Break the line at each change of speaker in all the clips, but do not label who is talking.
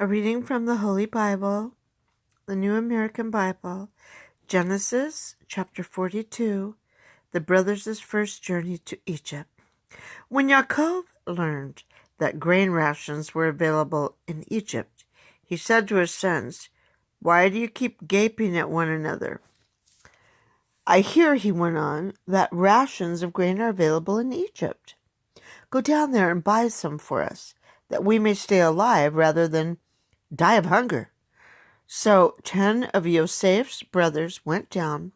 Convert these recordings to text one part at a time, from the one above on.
A reading from the Holy Bible, the New American Bible, Genesis chapter 42, the brothers' first journey to Egypt. When Yaakov learned that grain rations were available in Egypt, he said to his sons, "Why do you keep gaping at one another? I hear," he went on, "that rations of grain are available in Egypt. Go down there and buy some for us, that we may stay alive rather than die of hunger." So 10 of Yosef's brothers went down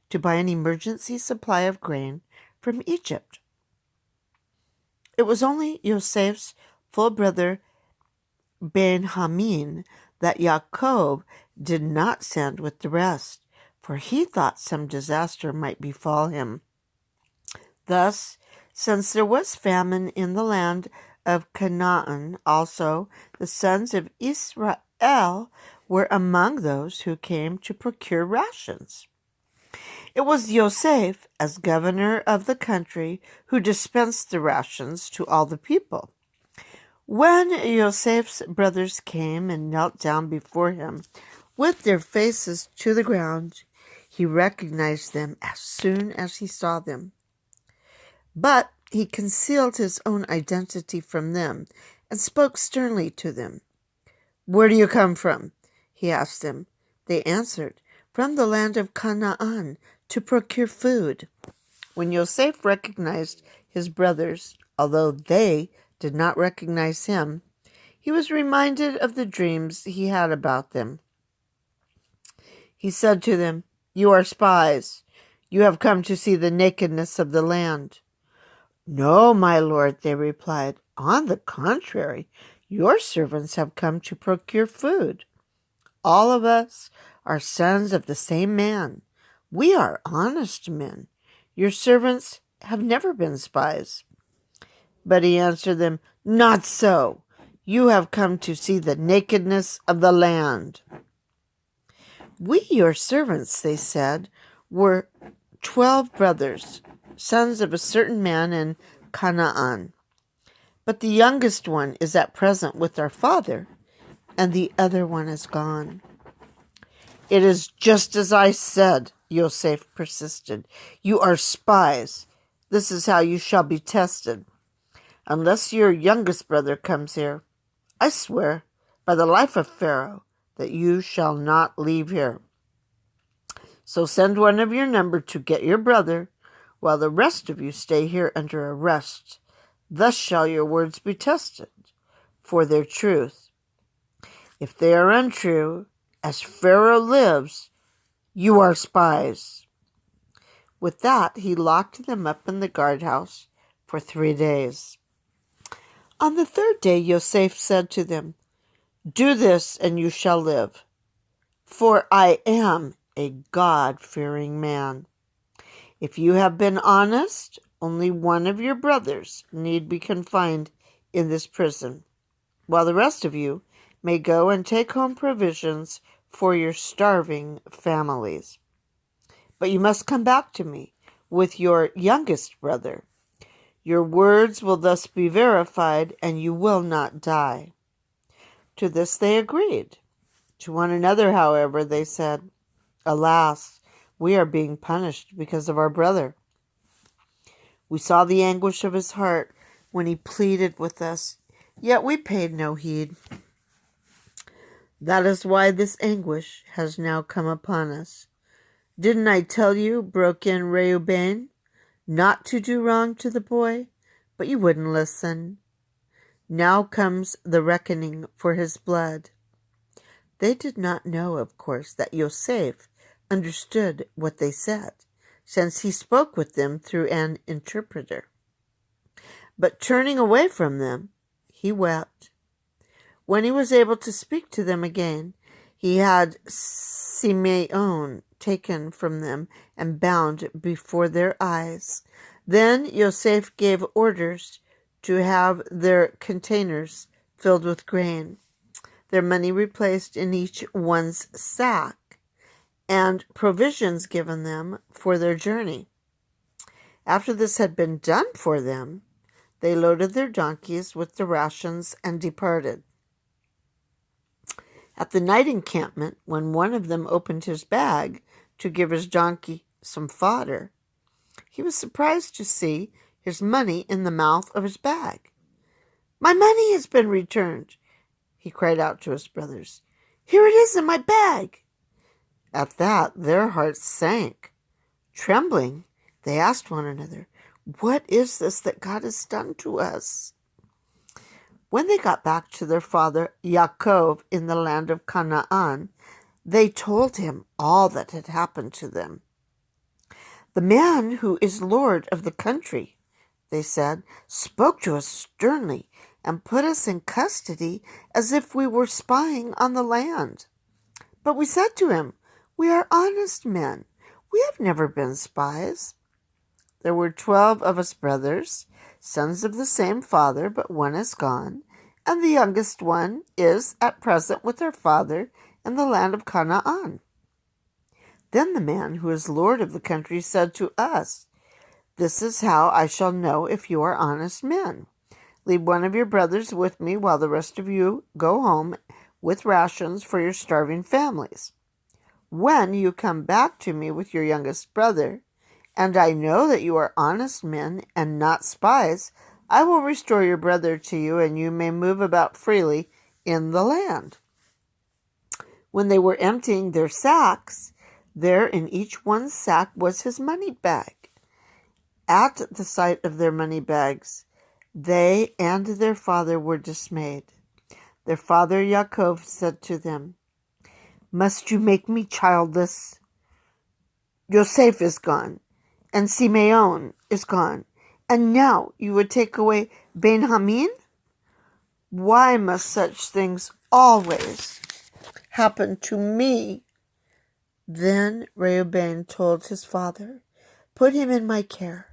to buy an emergency supply of grain from Egypt. It was only Yosef's full brother Benjamin that Yaakov did not send with the rest, for he thought some disaster might befall him. Thus, since there was famine in the land of Canaan, also the sons of Israel were among those who came to procure rations. It was Yosef, as governor of the country, who dispensed the rations to all the people. When Yosef's brothers came and knelt down before him with their faces to the ground, he recognized them as soon as he saw them. But he concealed his own identity from them and spoke sternly to them. "Where do you come from?" he asked them. They answered, "From the land of Canaan, to procure food." When Yosef recognized his brothers, although they did not recognize him, he was reminded of the dreams he had about them. He said to them, "You are spies. You have come to see the nakedness of the land." "No, my lord," they replied. "On the contrary, your servants have come to procure food. All of us are sons of the same man. We are honest men. Your servants have never been spies." But he answered them, "Not so. You have come to see the nakedness of the land." "We, your servants," they said, "were 12 brothers, sons of a certain man in Canaan. But the youngest one is at present with our father, and the other one is gone." "It is just as I said," Yosef persisted. "You are spies. This is how you shall be tested. Unless your youngest brother comes here, I swear by the life of Pharaoh that you shall not leave here. So send one of your number to get your brother, while the rest of you stay here under arrest. Thus shall your words be tested for their truth. If they are untrue, as Pharaoh lives, you are spies." With that, he locked them up in the guardhouse for 3 days. On the 3rd day, Yosef said to them, "Do this, and you shall live, for I am a God-fearing man. If you have been honest, only one of your brothers need be confined in this prison, while the rest of you may go and take home provisions for your starving families. But you must come back to me with your youngest brother. Your words will thus be verified, and you will not die." To this they agreed. To one another, however, they said, "Alas, we are being punished because of our brother. We saw the anguish of his heart when he pleaded with us, yet we paid no heed. That is why this anguish has now come upon us. Didn't I tell you," broke in Reuben, "not to do wrong to the boy? But you wouldn't listen. Now comes the reckoning for his blood." They did not know, of course, that Yosef understood what they said, since he spoke with them through an interpreter. But turning away from them, he wept. When he was able to speak to them again, he had Simeon taken from them and bound before their eyes. Then Yosef gave orders to have their containers filled with grain, their money replaced in each one's sack, and provisions given them for their journey. After this had been done for them, they loaded their donkeys with the rations and departed. At the night encampment, when one of them opened his bag to give his donkey some fodder, he was surprised to see his money in the mouth of his bag. "My money has been returned," he cried out to his brothers. "Here it is in my bag." At that, their hearts sank. Trembling, they asked one another, "What is this that God has done to us?" When they got back to their father Yaakov in the land of Canaan, they told him all that had happened to them. "The man who is lord of the country," they said, "spoke to us sternly and put us in custody as if we were spying on the land. But we said to him, 'We are honest men. We have never been spies.' There were 12 of us brothers, sons of the same father, but one is gone, and the youngest one is at present with our father in the land of Canaan." Then the man who is lord of the country said to us, "This is how I shall know if you are honest men. Leave one of your brothers with me while the rest of you go home with rations for your starving families. When you come back to me with your youngest brother, and I know that you are honest men and not spies, I will restore your brother to you, and you may move about freely in the land." When they were emptying their sacks, there in each one's sack was his money bag. At the sight of their money bags, they and their father were dismayed. Their father Yaakov said to them, "Must you make me childless? Yosef is gone, and Simeon is gone, and now you would take away Benjamin? Why must such things always happen to me?" Then Reuben told his father, "Put him in my care.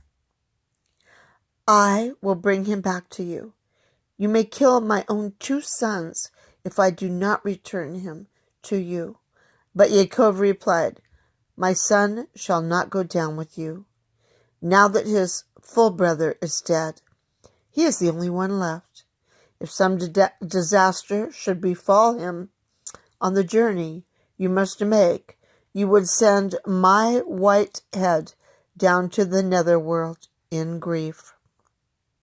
I will bring him back to you. You may kill my own 2 sons if I do not return him to you." But Yaakov replied, "My son shall not go down with you. Now that his full brother is dead, he is the only one left. If some disaster should befall him on the journey you must make, you would send my white head down to the netherworld in grief."